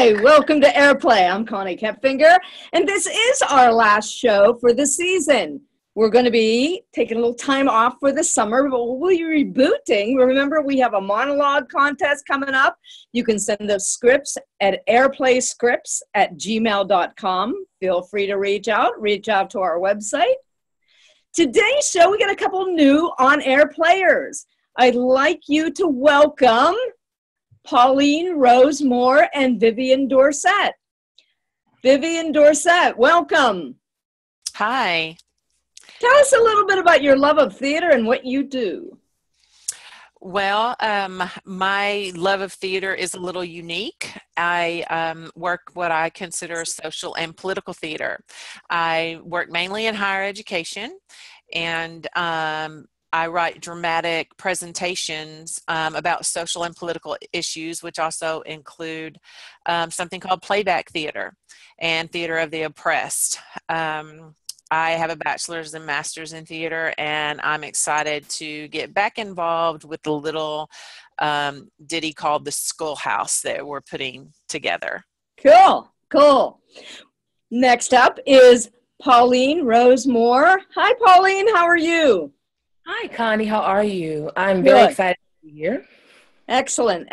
Hi, welcome to AirPlay. I'm Coni Koepfinger, and this is our last show for the season. We're going to be taking a little time off for the summer, but we'll be rebooting. Remember, we have a monologue contest coming up. You can send those scripts at airplayscripts@gmail.com. Feel free to reach out to our website. Today's show, we got a couple new on-air players. I'd like you to welcome Pauline Rose Moore and Vivian Dorset. Vivian Dorset, welcome. Hi. Tell us a little bit about your love of theater and what you do. Well, my love of theater is a little unique. I work what I consider social and political theater. I work mainly in higher education, and I write dramatic presentations about social and political issues, which also include something called playback theater and theater of the oppressed. I have a bachelor's and master's in theater, and I'm excited to get back involved with the little ditty called The Schoolhouse that we're putting together. Cool. Next up is Pauline Rose Moore. Hi, Pauline. How are you? Hi, Connie. How are you? I'm very excited to be here. Excellent.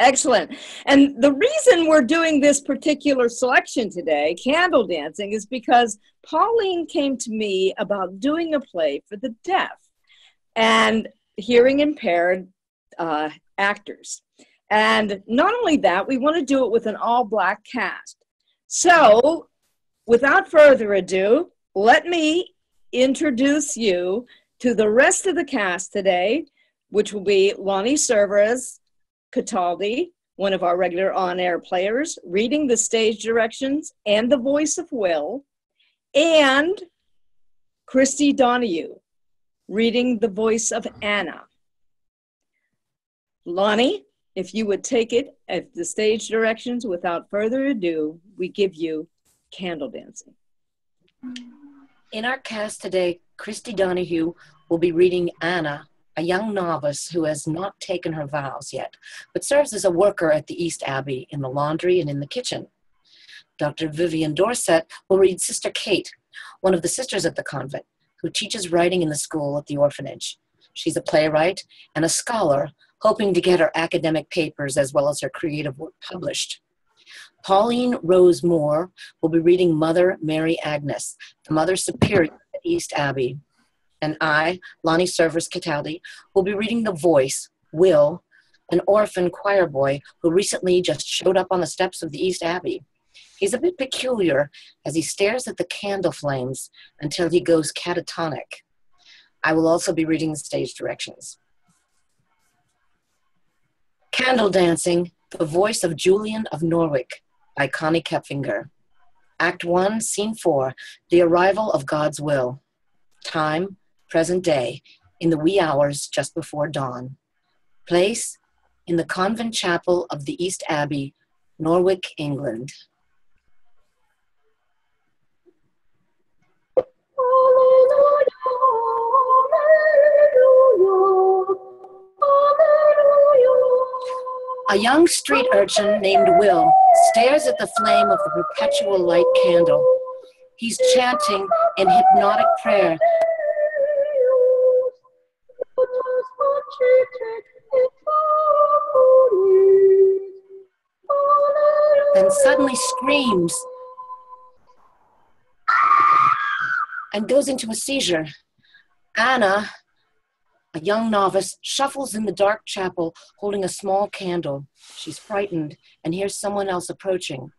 And the reason we're doing this particular selection today, Candle Dancing, is because Pauline came to me about doing a play for the deaf and hearing impaired actors. And not only that, we want to do it with an all-black cast. So, without further ado, let me introduce you to the rest of the cast today, which will be Lonnie Cerveris Cataldi, one of our regular on-air players, reading the stage directions and the voice of Will, and Christy Donahue, reading the voice of Anna. Lonnie, if you would take it at the stage directions without further ado, we give you Candle Dancing. In our cast today, Christy Donahue will be reading Anna, a young novice who has not taken her vows yet, but serves as a worker at the East Abbey in the laundry and in the kitchen. Dr. Vivian Dorset will read Sister Kate, one of the sisters at the convent, who teaches writing in the school at the orphanage. She's a playwright and a scholar, hoping to get her academic papers as well as her creative work published. Pauline Rose Moore will be reading Mother Mary Agnes, the Mother Superior at East Abbey. And I, Lonnie Cerveris Cataldi, will be reading the voice, Will, an orphan choir boy who recently just showed up on the steps of the East Abbey. He's a bit peculiar as he stares at the candle flames until he goes catatonic. I will also be reading the stage directions. Candle Dancing, the voice of Julian of Norwich, by Coni Koepfinger. Act 1, Scene 4, the arrival of God's will. Time, present day, in the wee hours just before dawn. Place, in the convent chapel of the East Abbey, Norwich, England. A young street urchin named Will stares at the flame of the perpetual light candle. He's chanting in hypnotic prayer. Then suddenly screams and goes into a seizure. Anna, a young novice, shuffles in the dark chapel holding a small candle. She's frightened and hears someone else approaching.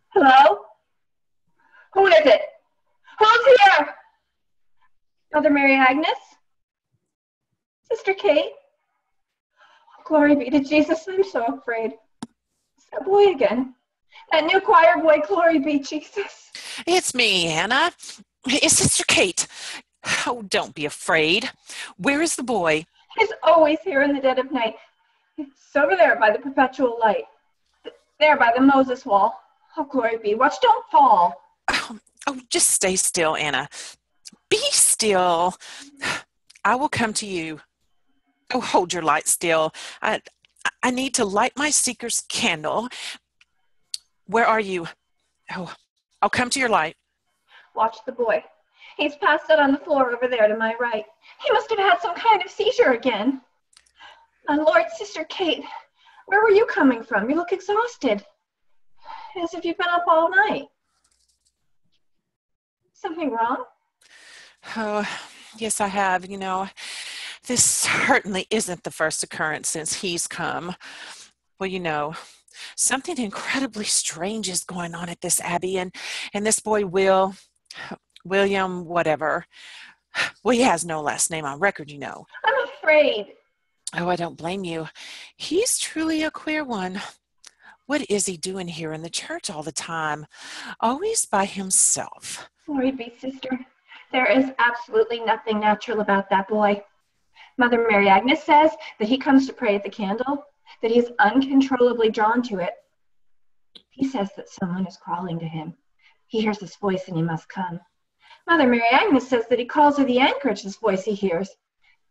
Hello? Who is it? Who's here? Mother Mary Agnes? Sister Kate? Glory be to Jesus, I'm so afraid. It's that boy again. That new choir boy, glory be Jesus. It's me, Anna. It's Sister Kate. Oh, don't be afraid. Where is the boy? He's always here in the dead of night. It's over there by the perpetual light. There by the Moses wall. Oh, glory be. Watch, don't fall. Oh, just stay still, Anna. Be still. I will come to you. Oh, hold your light still. I need to light my seeker's candle. Where are you? Oh, I'll come to your light. Watch the boy. He's passed out on the floor over there to my right. He must have had some kind of seizure again. My Lord, Sister Kate, where were you coming from? You look exhausted. As if you've been up all night. Something wrong? Oh, yes, I have. This certainly isn't the first occurrence since he's come. Well, something incredibly strange is going on at this Abbey, and this boy William, whatever. Well, he has no last name on record, I'm afraid. Oh, I don't blame you. He's truly a queer one. What is he doing here in the church all the time? Always by himself. Glory be, sister. There is absolutely nothing natural about that boy. Mother Mary Agnes says that he comes to pray at the candle, that he's uncontrollably drawn to it. He says that someone is crawling to him. He hears this voice and he must come. Mother Mary Agnes says that he calls her the anchorage, this voice he hears.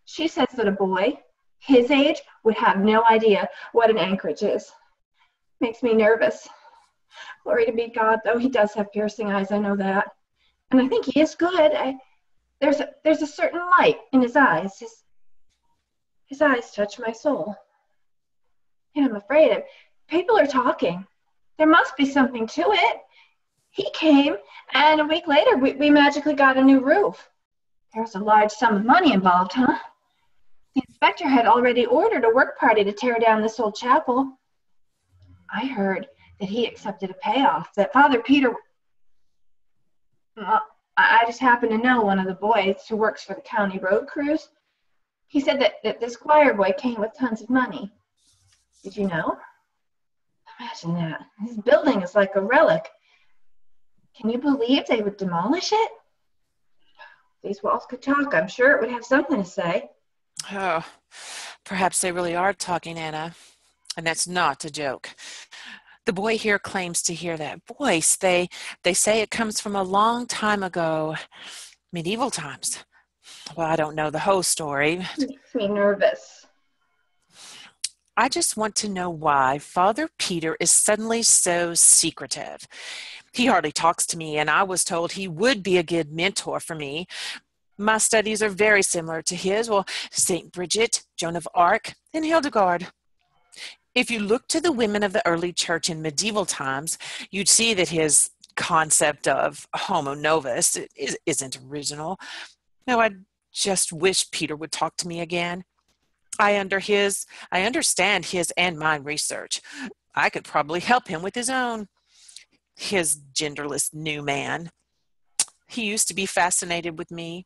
She says that a boy his age would have no idea what an anchorage is. Makes me nervous. Glory to be God, though he does have piercing eyes, I know that. And I think he is good. There's a certain light in his eyes. His eyes touch my soul. And I'm afraid people are talking. There must be something to it. He came, and a week later, we magically got a new roof. There's a large sum of money involved, huh? The inspector had already ordered a work party to tear down this old chapel. I heard that he accepted a payoff, that Father Peter... Well, I just happen to know one of the boys who works for the county road crews. He said that this choir boy came with tons of money. Did you know? Imagine that. His building is like a relic. Can you believe they would demolish it? If these walls could talk, I'm sure it would have something to say. Oh, perhaps they really are talking, Anna. And that's not a joke. The boy here claims to hear that voice. They say it comes from a long time ago, medieval times. Well, I don't know the whole story. It makes me nervous. I just want to know why Father Peter is suddenly so secretive. He hardly talks to me, and I was told he would be a good mentor for me. My studies are very similar to his. Well, St. Bridget, Joan of Arc, and Hildegard. If you look to the women of the early church in medieval times, you'd see that his concept of homo novus isn't original. No, I just wish Peter would talk to me again. I understand his and mine research. I could probably help him with his own. His genderless new man. He used to be fascinated with me.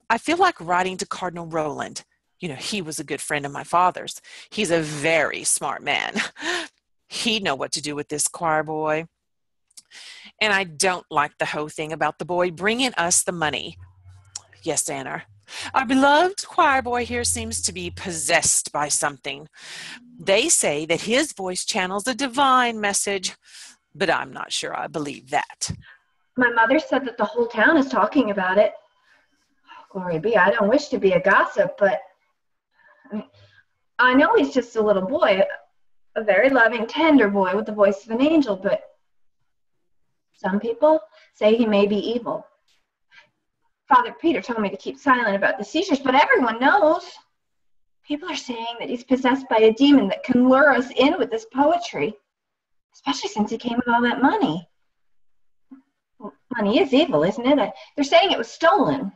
I feel like writing to Cardinal Roland. He was a good friend of my father's. He's a very smart man. He'd know what to do with this choir boy. And I don't like the whole thing about the boy bringing us the money. Yes, Anna. Our beloved choir boy here seems to be possessed by something. They say that his voice channels a divine message, but I'm not sure I believe that. My mother said that the whole town is talking about it. Glory be, I don't wish to be a gossip, but I know he's just a little boy, a very loving, tender boy with the voice of an angel, but some people say he may be evil. Father Peter told me to keep silent about the seizures, but everyone knows. People are saying that he's possessed by a demon that can lure us in with this poetry, especially since he came with all that money. Well, money is evil, isn't it? They're saying it was stolen.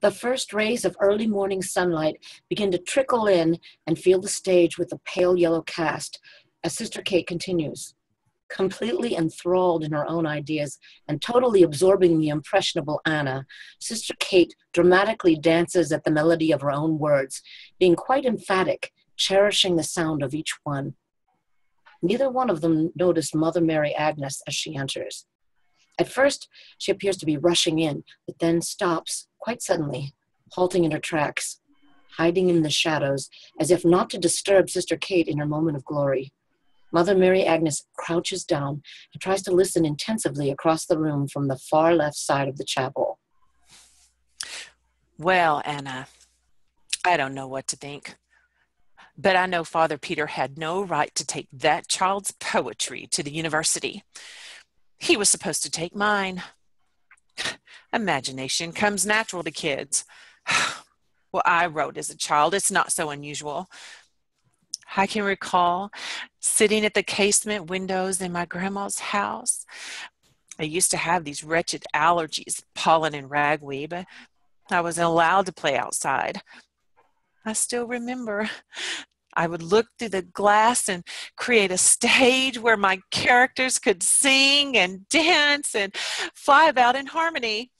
The first rays of early morning sunlight begin to trickle in and fill the stage with a pale yellow cast as Sister Kate continues. Completely enthralled in her own ideas and totally absorbing the impressionable Anna, Sister Kate dramatically dances at the melody of her own words, being quite emphatic, cherishing the sound of each one. Neither one of them noticed Mother Mary Agnes as she enters. At first, she appears to be rushing in, but then stops quite suddenly, halting in her tracks, hiding in the shadows, as if not to disturb Sister Kate in her moment of glory. Mother Mary Agnes crouches down and tries to listen intensively across the room from the far left side of the chapel. Well, Anna, I don't know what to think. But I know Father Peter had no right to take that child's poetry to the university. He was supposed to take mine. Imagination comes natural to kids. Well, I wrote as a child. It's not so unusual. I can recall sitting at the casement windows in my grandma's house. I used to have these wretched allergies, pollen and ragweed, but I wasn't allowed to play outside. I still remember I would look through the glass and create a stage where my characters could sing and dance and fly about in harmony.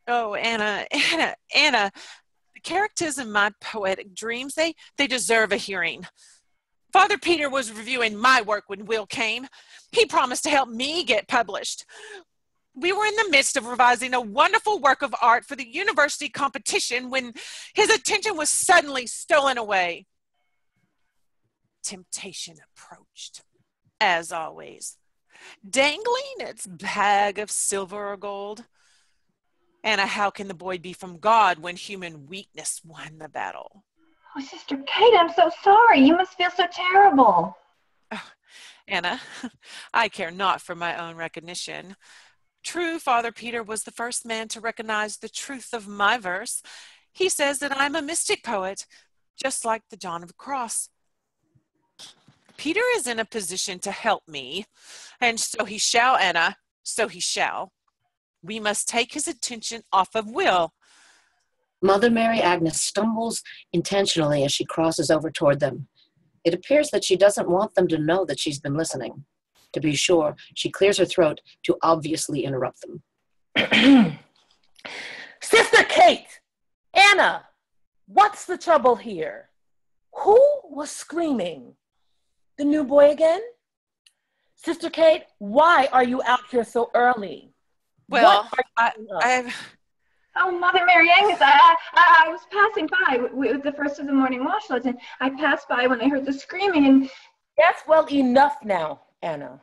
Oh, Anna, the characters in my poetic dreams, they deserve a hearing. Father Peter was reviewing my work when Will came. He promised to help me get published. We were in the midst of revising a wonderful work of art for the university competition when his attention was suddenly stolen away. Temptation approached, as always, dangling its bag of silver or gold. Anna, how can the boy be from God when human weakness won the battle? Oh, Sister Kate, I'm so sorry. You must feel so terrible. Oh, Anna, I care not for my own recognition. True, Father Peter was the first man to recognize the truth of my verse. He says that I'm a mystic poet, just like the John of the Cross. Peter is in a position to help me, and so he shall, Anna, so he shall. We must take his attention off of Will. Mother Mary Agnes stumbles intentionally as she crosses over toward them. It appears that she doesn't want them to know that she's been listening. To be sure, she clears her throat to obviously interrupt them. Sister Kate! Anna! What's the trouble here? Who was screaming? The new boy again? Sister Kate, why are you out here so early? Well, Oh, Mother Mary Agnes, I was passing by with the first of the morning wash loads, and I passed by when I heard the screaming, and... Yes, well, enough now, Anna.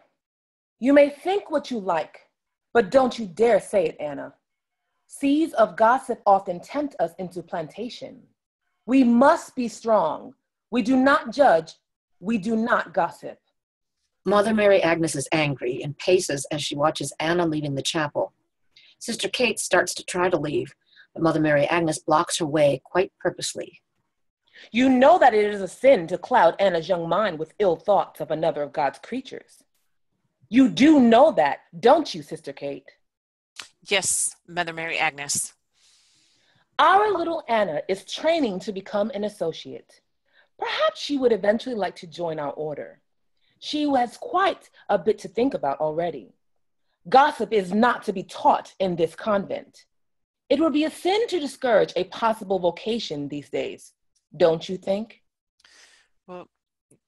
You may think what you like, but don't you dare say it, Anna. Seeds of gossip often tempt us into plantation. We must be strong. We do not judge. We do not gossip. Mother Mary Agnes is angry and paces as she watches Anna leaving the chapel. Sister Kate starts to try to leave, but Mother Mary Agnes blocks her way quite purposely. You know that it is a sin to cloud Anna's young mind with ill thoughts of another of God's creatures. You do know that, don't you, Sister Kate? Yes, Mother Mary Agnes. Our little Anna is training to become an associate. Perhaps she would eventually like to join our order. She has quite a bit to think about already. Gossip is not to be taught in this convent. It would be a sin to discourage a possible vocation these days, don't you think? Well,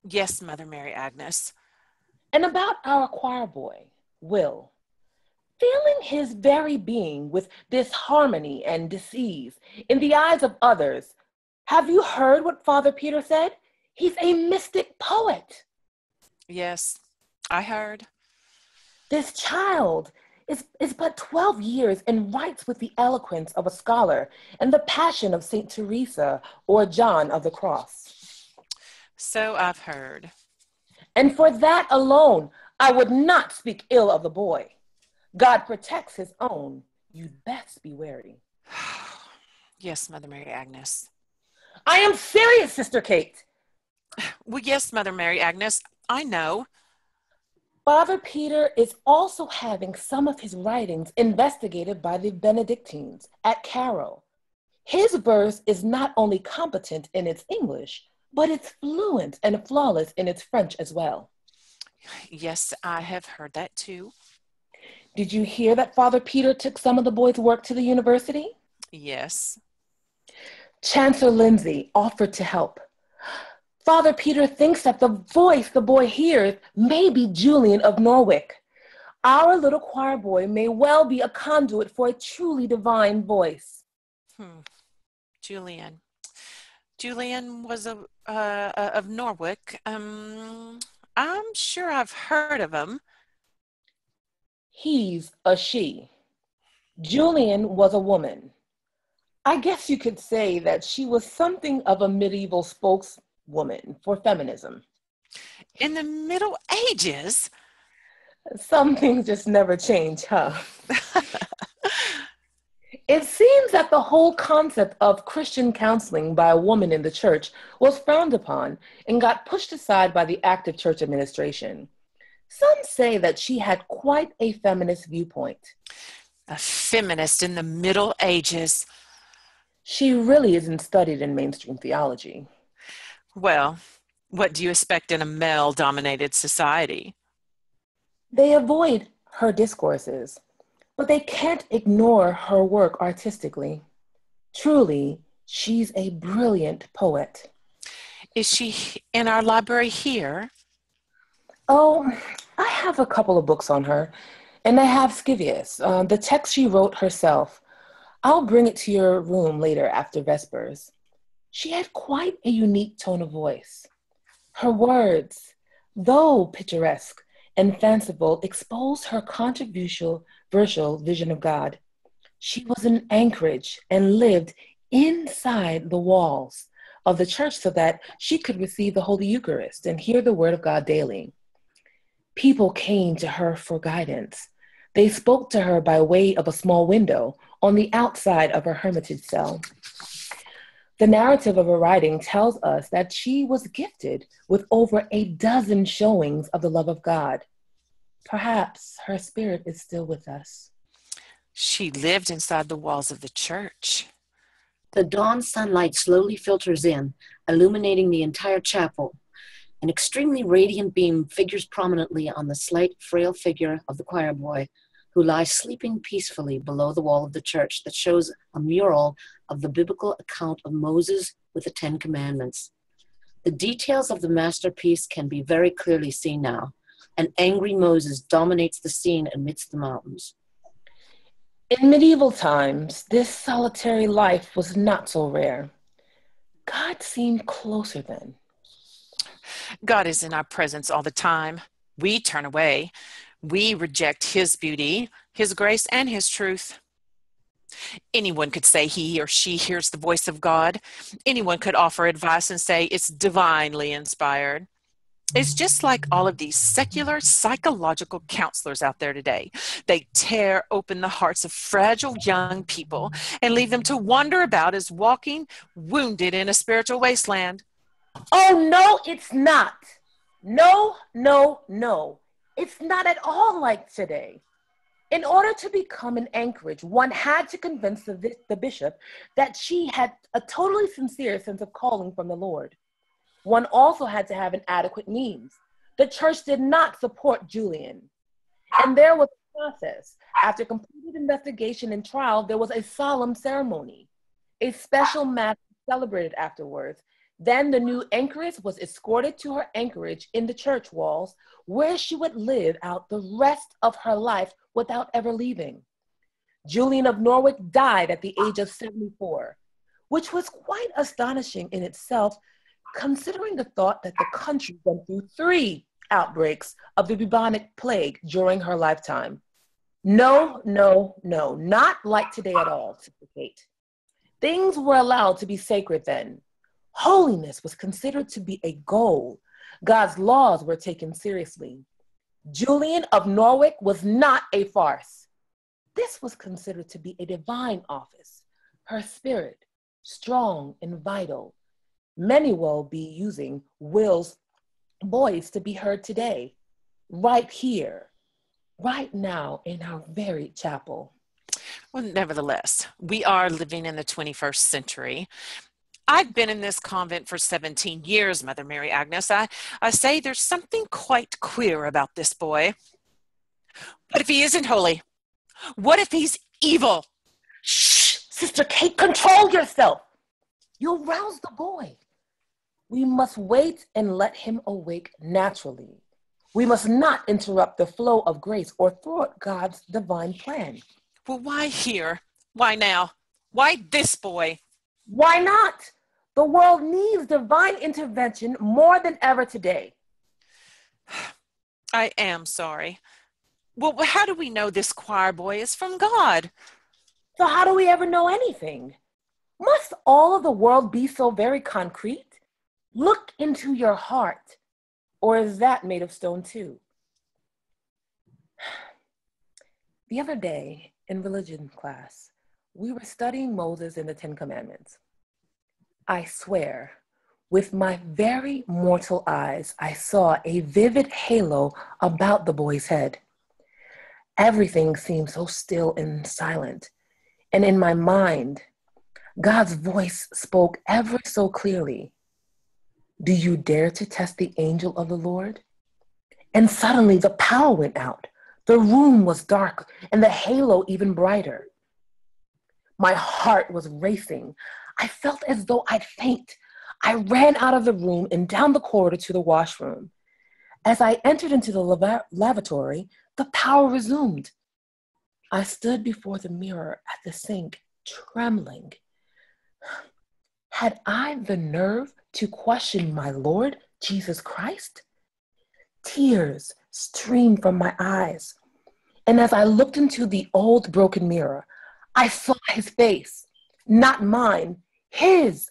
yes, Mother Mary Agnes. And about our choir boy, Will, feeling his very being with disharmony and disease in the eyes of others, have you heard what Father Peter said? He's a mystic poet. Yes, I heard. This child is but 12 years and writes with the eloquence of a scholar and the passion of St. Teresa or John of the Cross. So I've heard. And for that alone, I would not speak ill of the boy. God protects his own. You'd best be wary. Yes, Mother Mary Agnes. I am serious, Sister Kate. Well, yes, Mother Mary Agnes, I know. Father Peter is also having some of his writings investigated by the Benedictines at Carrow. His verse is not only competent in its English, but it's fluent and flawless in its French as well. Yes, I have heard that too. Did you hear that Father Peter took some of the boys' work to the university? Yes. Chancellor Lindsay offered to help. Father Peter thinks that the voice the boy hears may be Julian of Norwich. Our little choir boy may well be a conduit for a truly divine voice. Julian. Julian was of Norwich. I'm sure I've heard of him. He's a she. Julian was a woman. I guess you could say that she was something of a medieval woman for feminism. In the Middle Ages? Some things just never change, huh? It seems that the whole concept of Christian counseling by a woman in the church was frowned upon and got pushed aside by the active church administration. Some say that she had quite a feminist viewpoint. A feminist in the Middle Ages. She really isn't studied in mainstream theology. Well, what do you expect in a male-dominated society? They avoid her discourses, but they can't ignore her work artistically. Truly, she's a brilliant poet. Is she in our library here? Oh, I have a couple of books on her, and I have Scivias, the text she wrote herself. I'll bring it to your room later after Vespers. She had quite a unique tone of voice. Her words, though picturesque and fanciful, exposed her controversial vision of God. She was an anchorage and lived inside the walls of the church so that she could receive the Holy Eucharist and hear the word of God daily. People came to her for guidance. They spoke to her by way of a small window on the outside of her hermitage cell. The narrative of her writing tells us that she was gifted with over a dozen showings of the love of God. Perhaps her spirit is still with us. She lived inside the walls of the church. The dawn sunlight slowly filters in, illuminating the entire chapel. An extremely radiant beam figures prominently on the slight, frail figure of the choir boy, who lies sleeping peacefully below the wall of the church that shows a mural of the biblical account of Moses with the Ten Commandments. The details of the masterpiece can be very clearly seen now. An angry Moses dominates the scene amidst the mountains. In medieval times, this solitary life was not so rare. God seemed closer then. God is in our presence all the time. We turn away. We reject his beauty, his grace, and his truth. Anyone could say he or she hears the voice of God. Anyone could offer advice and say it's divinely inspired. It's just like all of these secular psychological counselors out there today. They tear open the hearts of fragile young people and leave them to wander about as walking wounded in a spiritual wasteland. Oh, no, it's not. No, no, no. It's not at all like today. In order to become an anchorage, one had to convince the bishop that she had a totally sincere sense of calling from the Lord. One also had to have an adequate means. The church did not support Julian. And there was a process. After completed investigation and trial, there was a solemn ceremony. A special mass celebrated afterwards. Then the new anchoress was escorted to her anchorage in the church walls, where she would live out the rest of her life without ever leaving. Julian of Norwich died at the age of 74, which was quite astonishing in itself, considering the thought that the country went through 3 outbreaks of the bubonic plague during her lifetime. No, no, no, not like today at all, Sister Kate. Things were allowed to be sacred then. Holiness was considered to be a goal. God's laws were taken seriously. Julian of Norwich was not a farce. This was considered to be a divine office. Her spirit, strong and vital. Many will be using Will's voice to be heard today, right here, right now in our very chapel. Well, nevertheless, we are living in the 21st century. I've been in this convent for 17 years, Mother Mary Agnes. I say there's something quite queer about this boy. What if he isn't holy? What if he's evil? Shh, Sister Kate, control yourself. You'll rouse the boy. We must wait and let him awake naturally. We must not interrupt the flow of grace or thwart God's divine plan. Well, why here? Why now? Why this boy? Why not? The world needs divine intervention more than ever today. I am sorry. Well, how do we know this choir boy is from God? So how do we ever know anything? Must all of the world be so very concrete? Look into your heart. Or is that made of stone too? The other day in religion class, we were studying Moses and the Ten Commandments. I swear, with my very mortal eyes, I saw a vivid halo about the boy's head. Everything seemed so still and silent. And in my mind, God's voice spoke ever so clearly. Do you dare to test the angel of the Lord? And suddenly the power went out. The room was dark and the halo even brighter. My heart was racing. I felt as though I'd faint. I ran out of the room and down the corridor to the washroom. As I entered into the lavatory, the power resumed. I stood before the mirror at the sink, trembling. Had I the nerve to question my Lord Jesus Christ? Tears streamed from my eyes. And as I looked into the old broken mirror, I saw his face, not mine, his,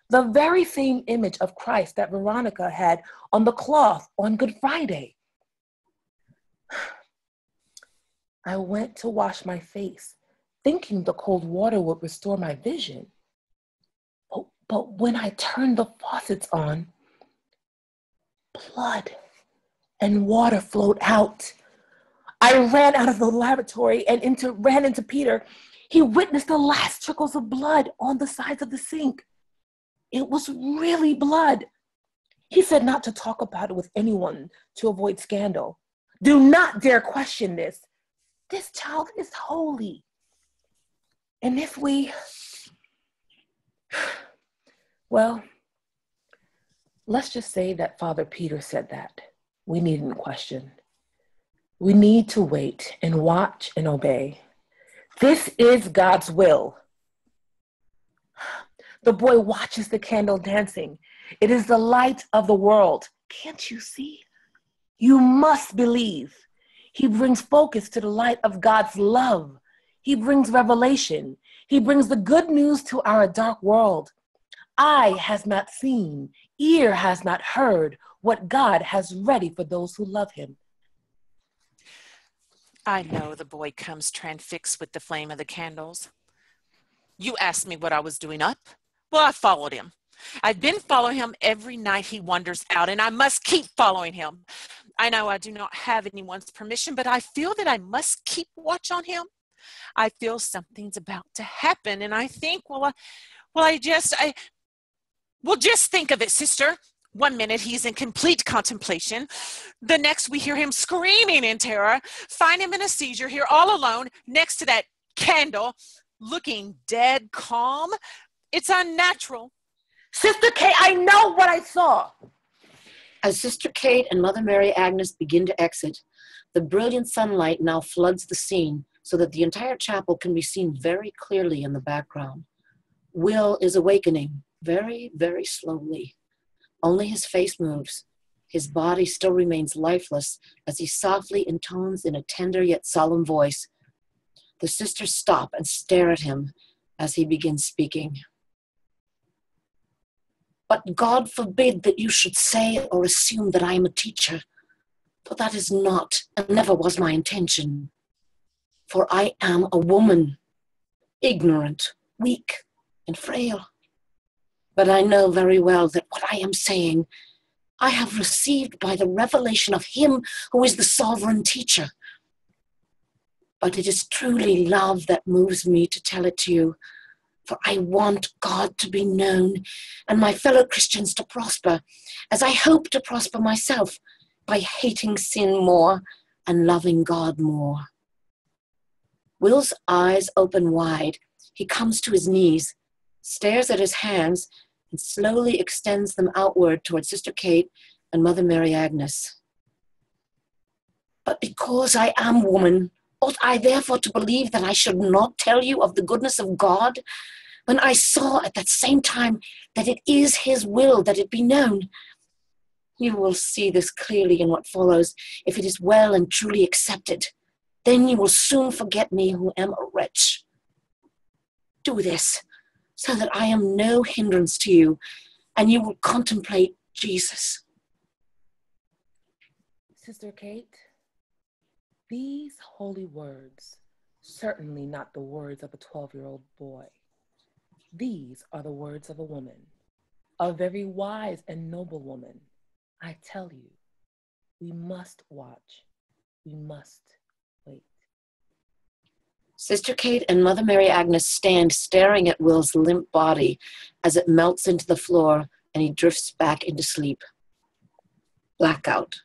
the very same image of Christ that Veronica had on the cloth on Good Friday. I went to wash my face, thinking the cold water would restore my vision. But when I turned the faucets on, blood and water flowed out. I ran out of the lavatory and ran into Peter. He witnessed the last trickles of blood on the sides of the sink. It was really blood. He said not to talk about it with anyone to avoid scandal. Do not dare question this. This child is holy. And if we, well, let's just say that Father Peter said that. We needn't question. We need to wait and watch and obey. This is God's will. The boy watches the candle dancing. It is the light of the world. Can't you see? You must believe. He brings focus to the light of God's love. He brings revelation. He brings the good news to our dark world. Eye has not seen, ear has not heard what God has ready for those who love him. I know the boy comes transfixed with the flame of the candles. You asked me what I was doing up. Well, I followed him. I've been following him every night he wanders out, and I must keep following him. I know I do not have anyone's permission, but I feel that I must keep watch on him. I feel something's about to happen, and I think, just think of it, sister. 1 minute he's in complete contemplation. The next we hear him screaming in terror, find him in a seizure here all alone next to that candle, looking dead calm. It's unnatural. Sister Kate, I know what I saw. As Sister Kate and Mother Mary Agnes begin to exit, the brilliant sunlight now floods the scene so that the entire chapel can be seen very clearly in the background. Will is awakening very, very slowly. Only his face moves. His body still remains lifeless as he softly intones in a tender yet solemn voice. The sisters stop and stare at him as he begins speaking. But God forbid that you should say or assume that I am a teacher, for that is not and never was my intention. For I am a woman, ignorant, weak, and frail. But I know very well that what I am saying, I have received by the revelation of him who is the sovereign teacher. But it is truly love that moves me to tell it to you, for I want God to be known and my fellow Christians to prosper, as I hope to prosper myself by hating sin more and loving God more. Will's eyes open wide. He comes to his knees, stares at his hands, and slowly extends them outward toward Sister Kate and Mother Mary Agnes. But because I am woman, ought I therefore to believe that I should not tell you of the goodness of God, when I saw at that same time that it is his will that it be known? You will see this clearly in what follows, if it is well and truly accepted. Then you will soon forget me who am a wretch. Do this, so that I am no hindrance to you, and you will contemplate Jesus. Sister Kate, these holy words, certainly not the words of a 12-year-old boy. These are the words of a woman, a very wise and noble woman. I tell you, we must watch. We must wait. Sister Kate and Mother Mary Agnes stand staring at Will's limp body as it melts into the floor and he drifts back into sleep. Blackout.